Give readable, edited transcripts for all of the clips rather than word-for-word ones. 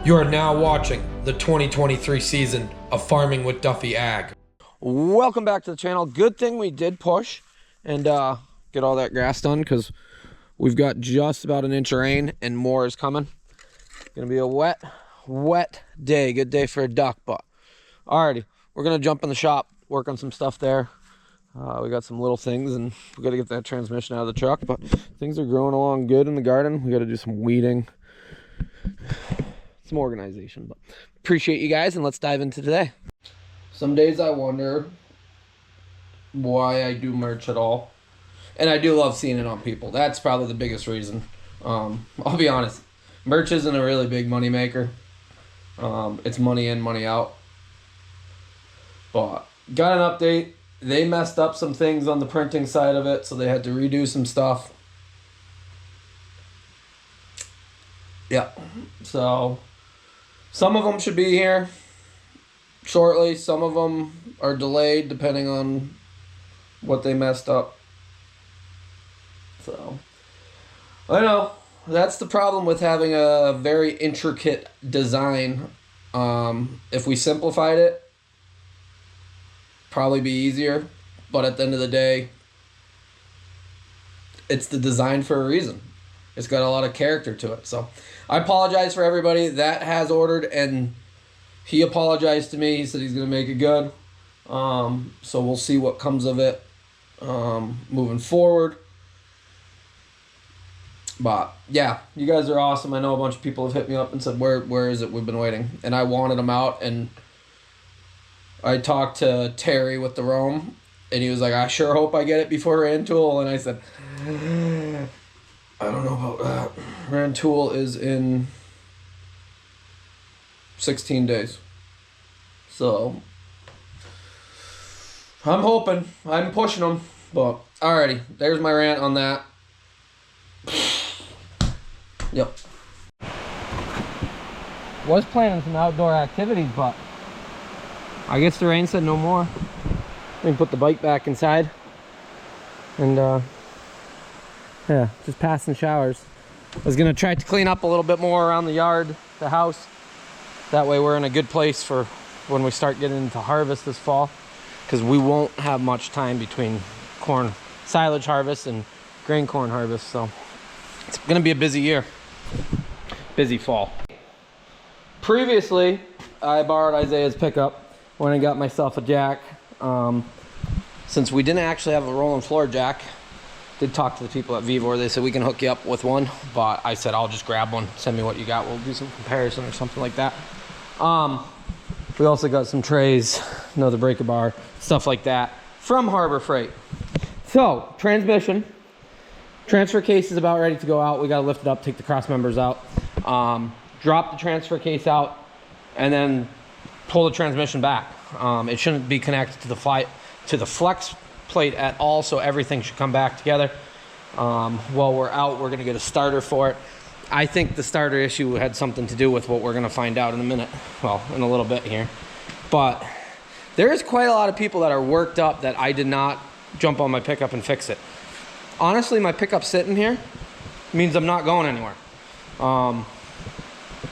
You are now watching the 2023 season of Farming with Duffy Ag. Welcome back to the channel. Good thing we did push and get all that grass done, because we've got just about an inch of rain and more is coming. Gonna be a wet day. Good day for a duck, but alrighty, we're gonna jump in the shop, work on some stuff there. We got some little things and we gotta get that transmission out of the truck, but things are growing along good in the garden. We gotta do some weeding, some organization, but appreciate you guys, and let's dive into today. Some days I wonder why I do merch at all, and I do love seeing it on people. That's probably the biggest reason. I'll be honest, merch isn't a really big money maker. It's money in, money out. But got an update. They messed up some things on the printing side of it, so they had to redo some stuff. Yeah, so some of them should be here shortly. Some of them are delayed depending on what they messed up. So I know that's the problem with having a very intricate design. If we simplified it, probably be easier, but at the end of the day, it's the design for a reason. It's got a lot of character to it. So I apologize for everybody that has ordered, and he apologized to me. He said he's going to make it good. So we'll see what comes of it moving forward. But yeah, you guys are awesome. I know a bunch of people have hit me up and said, where is it? We've been waiting. And I wanted them out, and I talked to Terry with the Rome, and he was like, I sure hope I get it before Rantoul. And I said, I don't know about that. Rantoul is in 16 days. So I'm hoping. I'm pushing them. But alrighty, there's my rant on that. Yep. Was planning some outdoor activities, but I guess the rain said no more. We can put the bike back inside. And yeah, just passing showers. I was gonna try to clean up a little bit more around the yard, the house. That way we're in a good place for when we start getting into harvest this fall, because we won't have much time between corn silage harvest and grain corn harvest. So it's gonna be a busy year, busy fall. Previously, I borrowed Isaiah's pickup when I got myself a jack. Since we didn't actually have a rolling floor jack, did talk to the people at Vivor. They said we can hook you up with one, but I said I'll just grab one. Send me what you got. We'll do some comparison or something like that. We also got some trays, another breaker bar, stuff like that from Harbor Freight. So transmission, transfer case is about ready to go out. We got to lift it up, take the cross members out, drop the transfer case out, and then pull the transmission back. It shouldn't be connected to the flex plate at all, so everything should come back together. While we're out, we're going to get a starter for it. I think the starter issue had something to do with what we're going to find out in a minute. Well, in a little bit here. But there is quite a lot of people that are worked up that I did not jump on my pickup and fix it. Honestly, my pickup sitting here means I'm not going anywhere.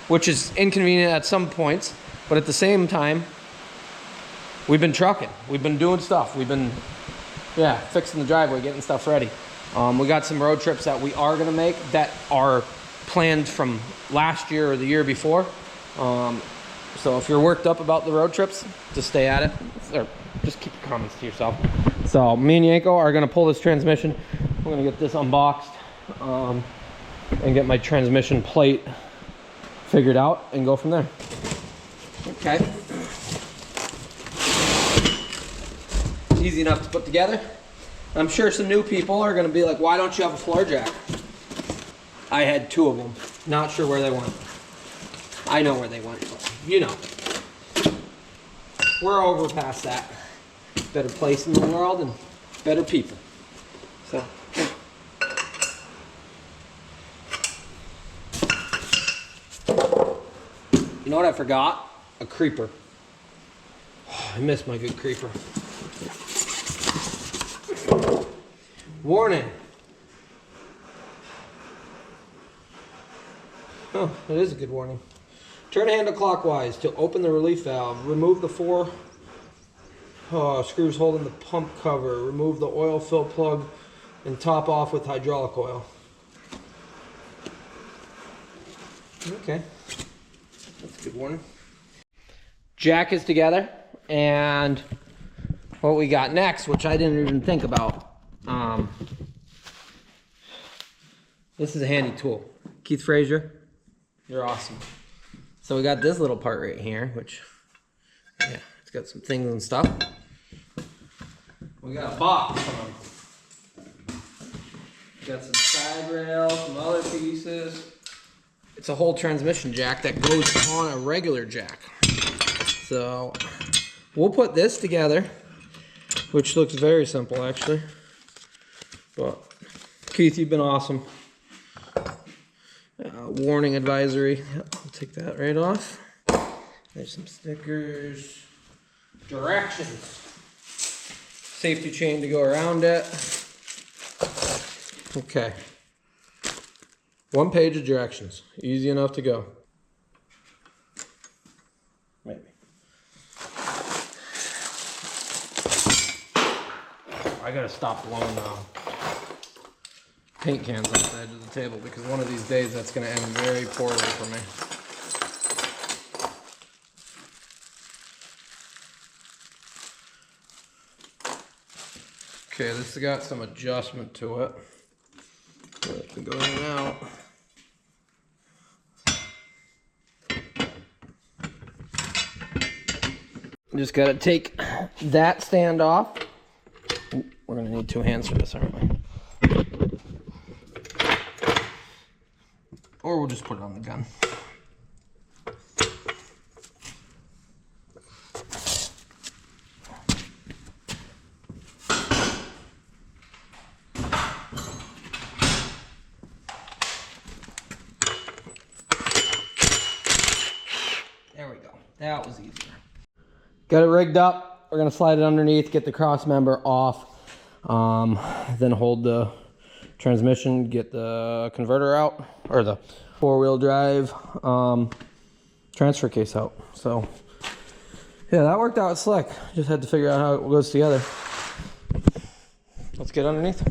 Which is inconvenient at some points, but at the same time, we've been trucking. We've been doing stuff. We've been, fixing the driveway, getting stuff ready. We got some road trips that we are gonna make that are planned from last year or the year before. So if you're worked up about the road trips, just stay at it, or just keep your comments to yourself. So me and Yanko are gonna pull this transmission. We're gonna get this unboxed and get my transmission plate figured out and go from there. Okay. Easy enough to put together. I'm sure some new people are going to be like, why don't you have a floor jack? I had two of them. Not sure where they went. I know where they went, but you know. We're over past that. Better place in the world and better people. So. You know what I forgot? A creeper. Oh, I miss my good creeper. Warning. Oh, it is a good warning. Turn the handle clockwise to open the relief valve. Remove the 4 screws holding the pump cover. Remove the oil fill plug and top off with hydraulic oil. Okay, that's a good warning. Jack is together, and what we got next, which I didn't even think about. This is a handy tool. Keith Frazier, you're awesome. So we got this little part right here, which, yeah, it's got some things and stuff. We got a box on them. Got some side rails, some other pieces. It's a whole transmission jack that goes on a regular jack. So we'll put this together, which looks very simple actually. But Keith, you've been awesome. Warning advisory. Yep, I'll take that right off. There's some stickers. Directions. Safety chain to go around it. Okay. 1 page of directions. Easy enough to go. Maybe. I gotta stop blowing paint cans off the edge of the table because one of these days that's gonna end very poorly for me. Okay, this has got some adjustment to it. So it can go in and out. Just gotta take that stand off. Ooh, we're gonna need 2 hands for this, aren't we? Or we'll just put it on the gun. There we go. That was easier. Got it rigged up. We're gonna slide it underneath, get the cross member off, then hold the transmission, get the converter out, or the 4-wheel drive transfer case out. So yeah, that worked out slick. Just had to figure out how it goes together. Let's get underneath.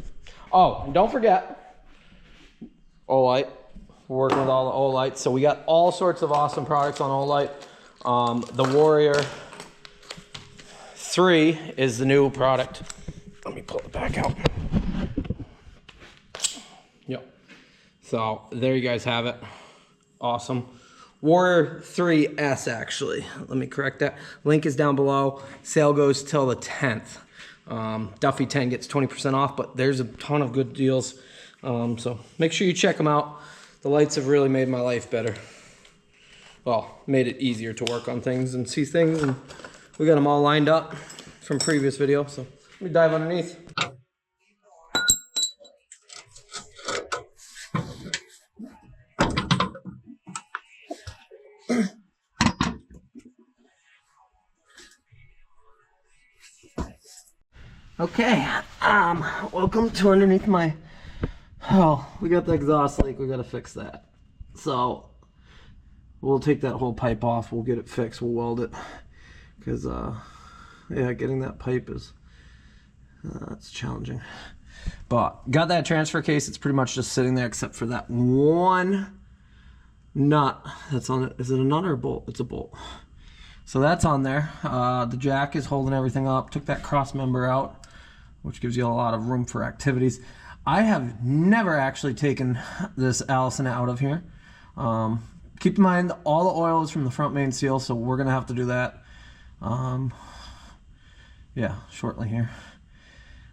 Oh, and don't forget Olight. We're working with all the Olights. So we got all sorts of awesome products on Olight. The Warrior 3 is the new product. Let me pull it back out. Yep. So there you guys have it. Awesome. Warrior 3S actually. Let me correct that. Link is down below. Sale goes till the 10th. Duffy 10 gets 20% off, but there's a ton of good deals. So make sure you check them out. The lights have really made my life better. Well, made it easier to work on things and see things, and we got them all lined up from previous video. So let me dive underneath. Okay, welcome to underneath my, we got the exhaust leak, we gotta fix that. So we'll take that whole pipe off, we'll get it fixed, we'll weld it. Because, yeah, getting that pipe is, it's challenging. But got that transfer case, it's pretty much just sitting there except for that one nut that's on it. Is it a nut or a bolt? It's a bolt. So that's on there. The jack is holding everything up. Took that cross member out, which gives you a lot of room for activities. I have never actually taken this Allison out of here. Keep in mind, all the oil is from the front main seal, so we're gonna have to do that. Yeah, shortly here.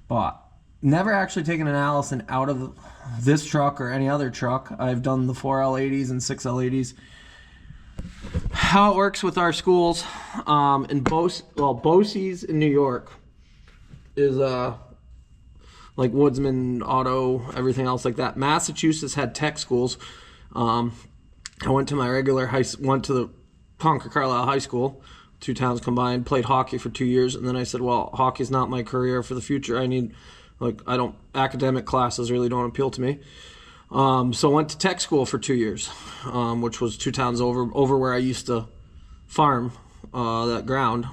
But never actually taken an Allison out of this truck or any other truck. I've done the 4L80s and 6L80s. How it works with our schools in Bosse's in New York is like Woodsman, Auto, everything else like that. Massachusetts had tech schools. I went to my regular went to the Concord Carlisle High School, 2 towns combined, played hockey for 2 years, and then I said, well, hockey's not my career for the future. I need, like, academic classes really don't appeal to me. So I went to tech school for 2 years, which was 2 towns over where I used to farm that ground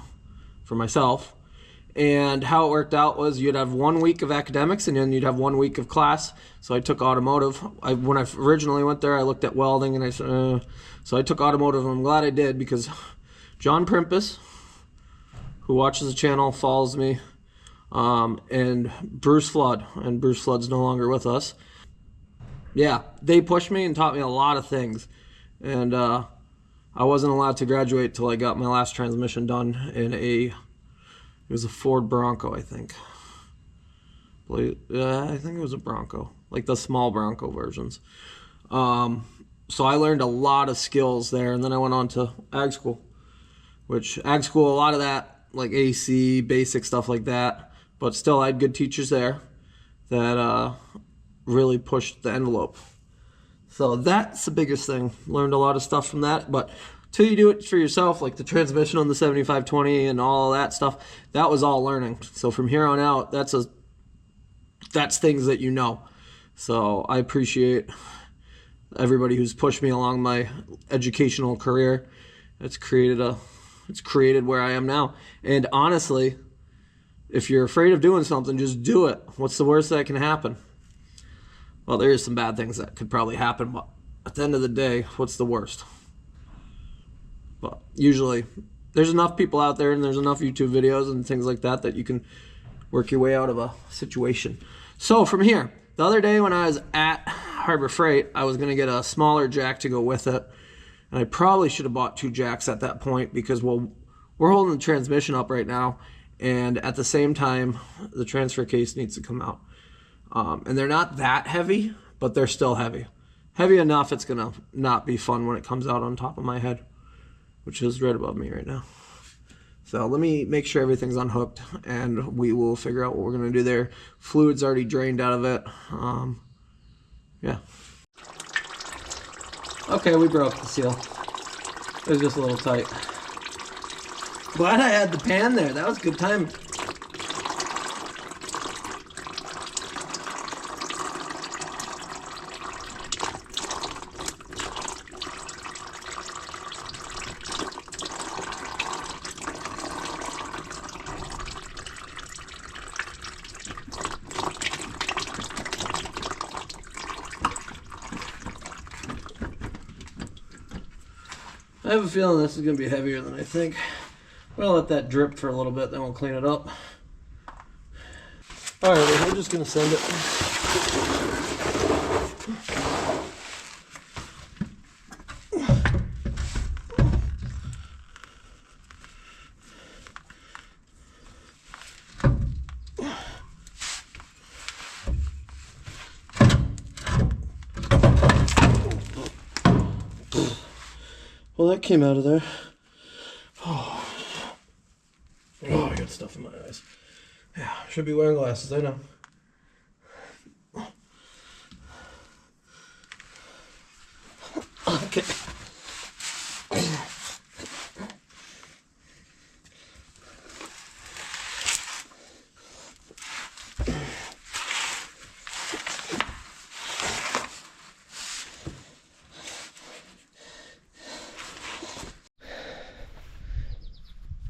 for myself. And how it worked out was you'd have 1 week of academics and then you'd have 1 week of class. So I took automotive. When I originally went there, I looked at welding and I said, so I took automotive, and I'm glad I did, because John Primpus, who watches the channel, follows me, and Bruce Flood, and Bruce Flood's no longer with us. Yeah, they pushed me and taught me a lot of things. And I wasn't allowed to graduate till I got my last transmission done in it was a Ford Bronco, I think. I think it was a Bronco, like the small Bronco versions. So I learned a lot of skills there, and then I went on to ag school, which ag school, a lot of that, like AC, basic stuff like that, but still I had good teachers there that really pushed the envelope. So that's the biggest thing. Learned a lot of stuff from that, but till you do it for yourself, like the transmission on the 7520 and all that stuff, that was all learning. So from here on out, that's things that you know. So I appreciate everybody who's pushed me along my educational career. It's created where I am now. And honestly, if you're afraid of doing something, just do it. What's the worst that can happen? Well, there is some bad things that could probably happen, but at the end of the day, what's the worst? But usually there's enough people out there and there's enough YouTube videos and things like that that you can work your way out of a situation. So from here, the other day when I was at Harbor Freight, I was going to get a smaller jack to go with it. And I probably should have bought 2 jacks at that point, because, well, we're holding the transmission up right now. And at the same time, the transfer case needs to come out. And they're not that heavy, but they're still heavy. Heavy enough it's going to not be fun when it comes out on top of my head, which is right above me right now. So let me make sure everything's unhooked, and we will figure out what we're going to do there. Fluid's already drained out of it. Yeah. Okay, we broke the seal. It was just a little tight. Glad I had the pan there. That was a good time. I have a feeling this is going to be heavier than I think. We'll let that drip for a little bit, then we'll clean it up. Alright, we're just going to send it. Well, that came out of there. Oh, I got stuff in my eyes. Yeah, should be wearing glasses, I know. Okay.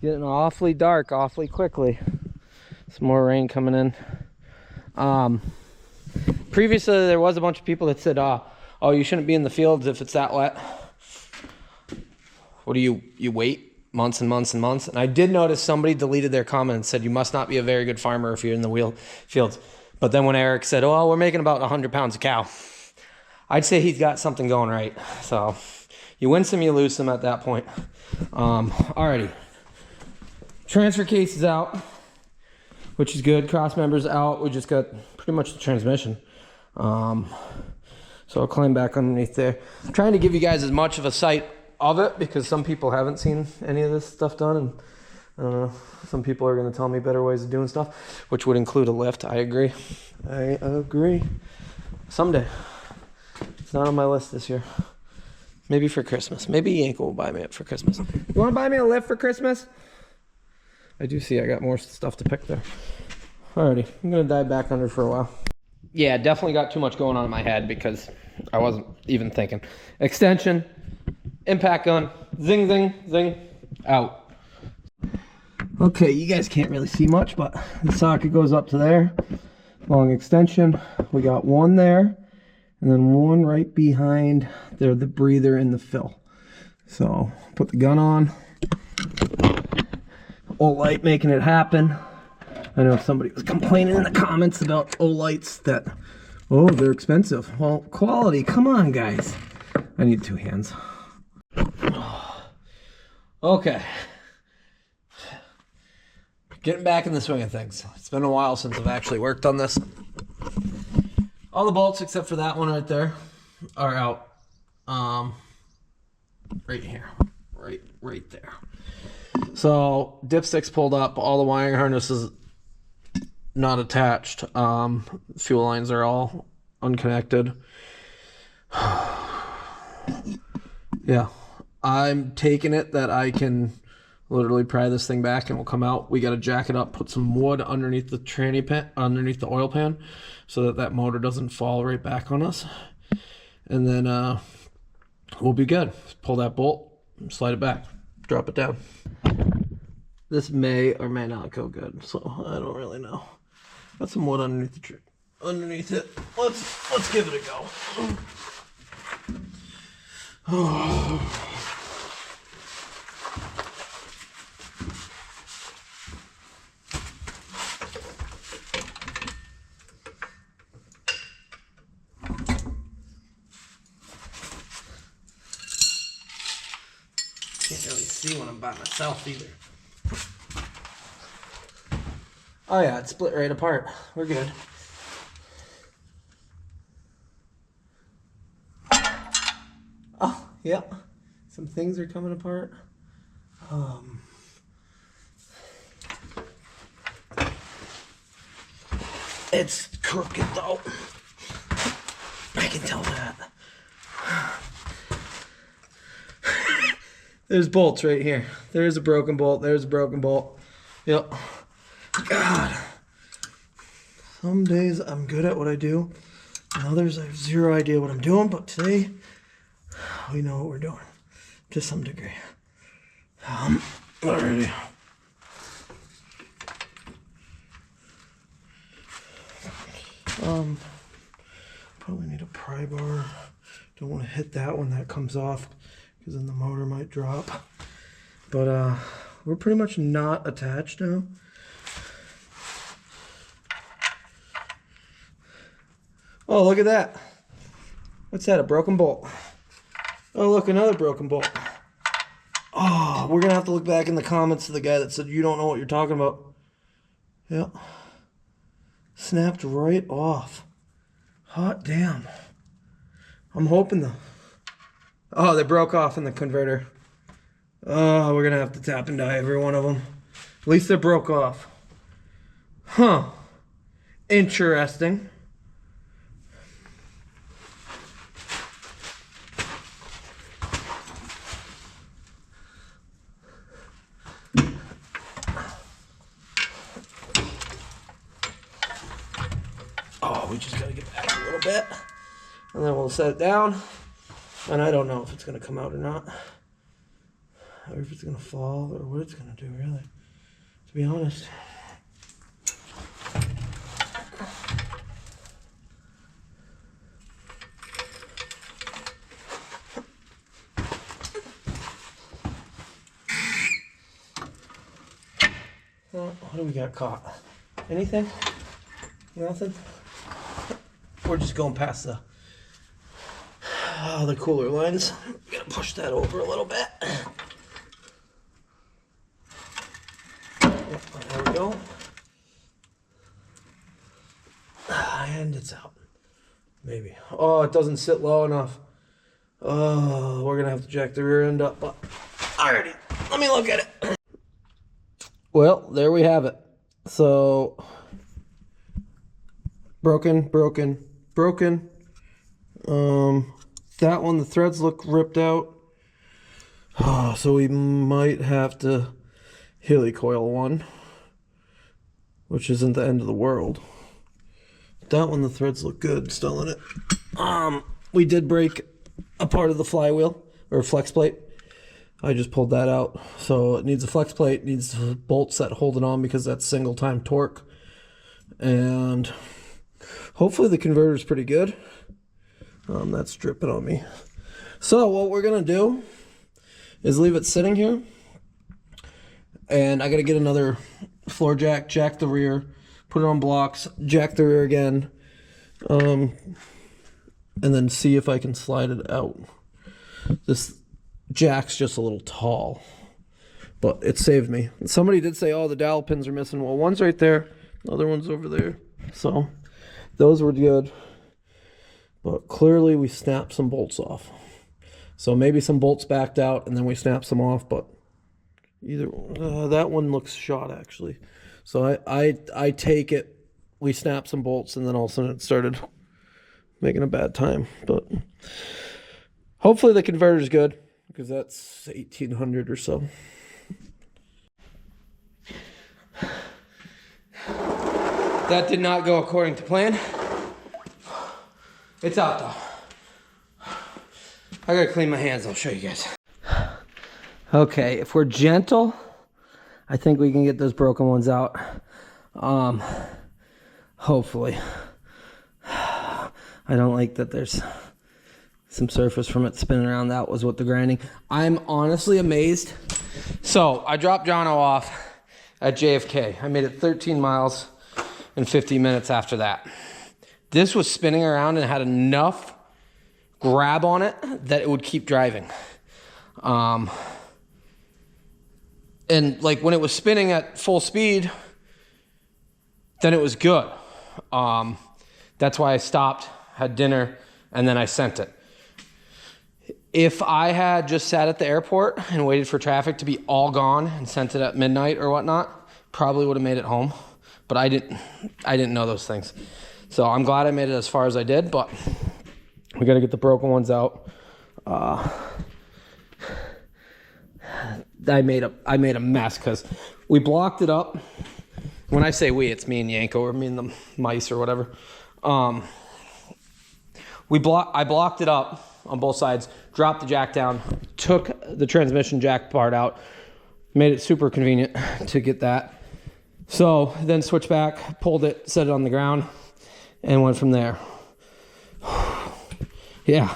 Getting awfully dark awfully quickly. Some more rain coming in. Previously there was a bunch of people that said, oh, you shouldn't be in the fields if it's that wet. What do you wait months and months and months? And I did notice somebody deleted their comment and said, you must not be a very good farmer if you're in the fields. But then when Eric said, oh, we're making about 100 pounds of cow, I'd say he's got something going right. So you win some, you lose some at that point. Alrighty. Transfer case is out, which is good. Cross members out. We just got pretty much the transmission. So I'll climb back underneath there. I'm trying to give you guys as much of a sight of it because some people haven't seen any of this stuff done, and I don't know, some people are going to tell me better ways of doing stuff, which would include a lift. I agree. I agree. Someday. It's not on my list this year. Maybe for Christmas. Maybe Yanko will buy me it for Christmas. You want to buy me a lift for Christmas? I do see I got more stuff to pick there. Alrighty, I'm gonna dive back under for a while. Yeah, definitely got too much going on in my head because I wasn't even thinking. Extension, impact gun, zing, zing, zing, out. Okay, you guys can't really see much, but the socket goes up to there. Long extension. We got one there, and then one right behind there, the breather and the fill. So, put the gun on. Olight making it happen. I know somebody was complaining in the comments about Olights that, oh, they're expensive. Well, quality, come on, guys. I need two hands. Okay. Getting back in the swing of things. It's been a while since I've actually worked on this. All the bolts except for that one right there are out. Right here. Right there. So, dipstick's pulled up. All the wiring harnesses not attached. Fuel lines are all unconnected. Yeah. I'm taking it that I can literally pry this thing back and we'll come out. We got to jack it up, put some wood underneath the tranny pan, underneath the oil pan, so that that motor doesn't fall right back on us. And then we'll be good. Pull that bolt, slide it back, drop it down. This may or may not go good, so I don't really know. Got some wood underneath the tree. Underneath it. Let's give it a go. Can't really see when I'm by myself either. Oh yeah, it's split right apart. We're good. Oh, yep. Some things are coming apart. It's crooked though. I can tell that. There's bolts right here. There's a broken bolt. There's a broken bolt. Yep. God. Some days I'm good at what I do. And others I have zero idea what I'm doing. But today, we know what we're doing. To some degree. Alrighty. Probably need a pry bar. Don't want to hit that one that comes off, because then the motor might drop. But we're pretty much not attached now. Oh, look at that. What's that, a broken bolt? Oh, look, another broken bolt. Oh, we're going to have to look back in the comments to the guy that said you don't know what you're talking about. Yep. Snapped right off. Hot damn. I'm hoping the... Oh, they broke off in the converter. Oh, we're going to have to tap and die every one of them. At least they broke off. Huh. Interesting. Oh, we just got to get back a little bit. And then we'll set it down. And I don't know if it's going to come out or not. Or if it's going to fall or what it's going to do, really. To be honest. Well, what do we got caught? Anything? Nothing? We're just going past the cooler lines. We gotta push that over a little bit. Yep, there we go. And it's out. Maybe. Oh, it doesn't sit low enough. Oh, we're gonna have to jack the rear end up. But alrighty, let me look at it. Well, there we have it. So broken. That one, the threads look ripped out. Oh, so we might have to helicoil one, which isn't the end of the world. That one, the threads look good still in it. We did break a part of the flywheel or flex plate. I just pulled that out. So it needs a flex plate, needs bolts that hold it on because that's single time torque. And hopefully the converter is pretty good. That's dripping on me. So what we're gonna do is leave it sitting here. And I gotta get another floor jack, jack the rear, put it on blocks, jack the rear again, and then see if I can slide it out. This jack's just a little tall, but it saved me. Somebody did say, oh, the dowel pins are missing. Well, one's right there, the other one's over there. So those were good, but clearly we snapped some bolts off. So maybe some bolts backed out and then we snapped some off, but either that one looks shot actually. So I take it, we snapped some bolts and then all of a sudden it started making a bad time. But hopefully the converter's good because that's 1800 or so. That did not go according to plan. It's out though. I gotta clean my hands, I'll show you guys. Okay, if we're gentle, I think we can get those broken ones out. Hopefully. I don't like that there's some surface from it spinning around. That was what the grinding. I'm honestly amazed. So I dropped Jono off at JFK. I made it 13 miles in 50 minutes after that. This was spinning around and had enough grab on it that it would keep driving. And like when it was spinning at full speed, then it was good. That's why I stopped, had dinner, and then I sent it. If I had just sat at the airport and waited for traffic to be all gone and sent it at midnight or whatnot, probably would have made it home. But I didn't know those things. So I'm glad I made it as far as I did, but we got to get the broken ones out. I made a mess because we blocked it up. When I say we, it's me and Yanko, or me and the mice or whatever. I blocked it up on both sides, dropped the jack down, took the transmission jack part out, made it super convenient to get that. So then switched back, pulled it, set it on the ground, and went from there. Yeah.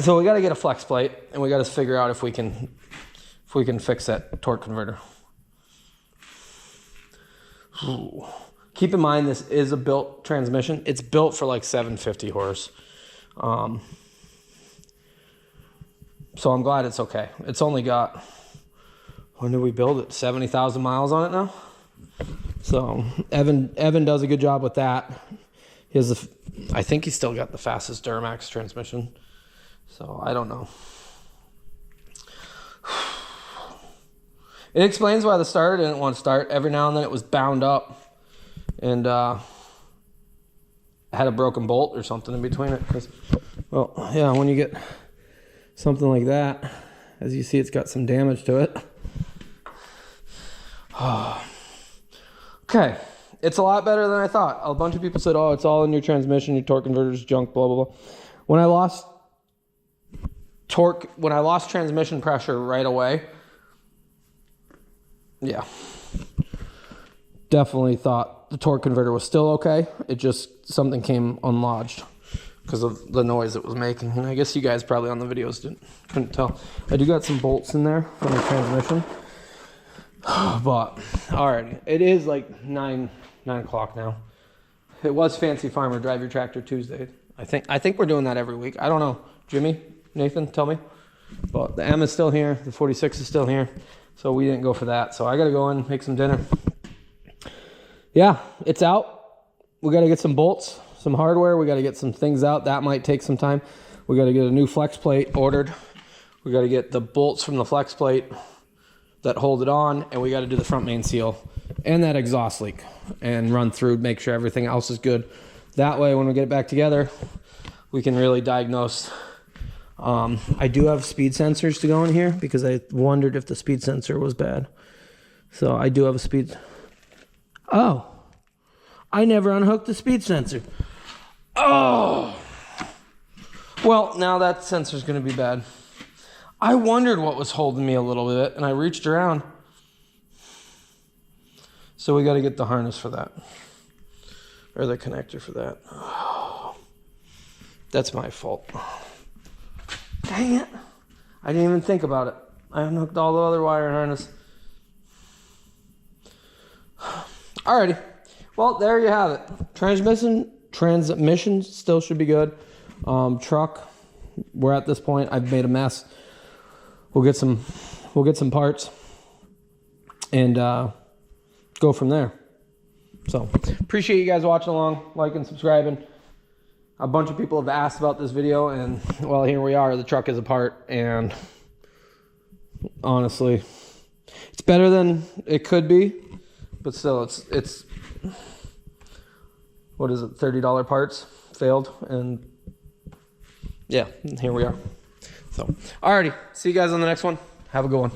So we got to get a flex plate, and we got to figure out if we can fix that torque converter. Ooh. Keep in mind, this is a built transmission. It's built for like 750 horse. So I'm glad it's okay. It's only got, when did we build it? 70,000 miles on it now. So Evan does a good job with that. He has I think he's still got the fastest Duramax transmission. So I don't know. It explains why the starter didn't want to start. Every now and then it was bound up and had a broken bolt or something in between it. Cause, well, yeah, when you get something like that, as you see, it's got some damage to it. Okay, it's a lot better than I thought. A bunch of people said, oh, it's all in your transmission, your torque converter's junk, blah, blah, blah. When I lost transmission pressure right away, yeah, definitely thought the torque converter was still okay. It just, something came unlodged because of the noise it was making. And I guess you guys probably on the videos couldn't tell. I do got some bolts in there from the transmission. But, alright, it is like 9 o'clock now. It was Fancy Farmer Drive Your Tractor Tuesday. I think we're doing that every week. I don't know. Jimmy, Nathan, tell me. But the M is still here. The 46 is still here. So we didn't go for that. So I got to go in, make some dinner. Yeah, it's out. We got to get some bolts, some hardware. We got to get some things out. That might take some time. We got to get a new flex plate ordered. We got to get the bolts from the flex plate that hold it on, and we got to do the front main seal and that exhaust leak and run through, make sure everything else is good. That way, when we get it back together, we can really diagnose. I do have speed sensors to go in here because I wondered if the speed sensor was bad. So I do have a speed. Oh, I never unhooked the speed sensor. Oh! Well, now that sensor's gonna be bad. I wondered what was holding me a little bit, and I reached around. So we gotta get the harness for that. Or the connector for that. Oh, that's my fault. Dang it. I didn't even think about it. I unhooked all the other wire and harness. Alrighty. Well, there you have it. Transmission still should be good. Truck, we're at this point. I've made a mess. We'll get some parts and go from there. So appreciate you guys watching along, liking, subscribing. A bunch of people have asked about this video, and well, here we are. The truck is apart, and honestly, it's better than it could be, but still, it's what is it? $30 parts failed, and yeah, here we are. So, alrighty, see you guys on the next one. Have a good one.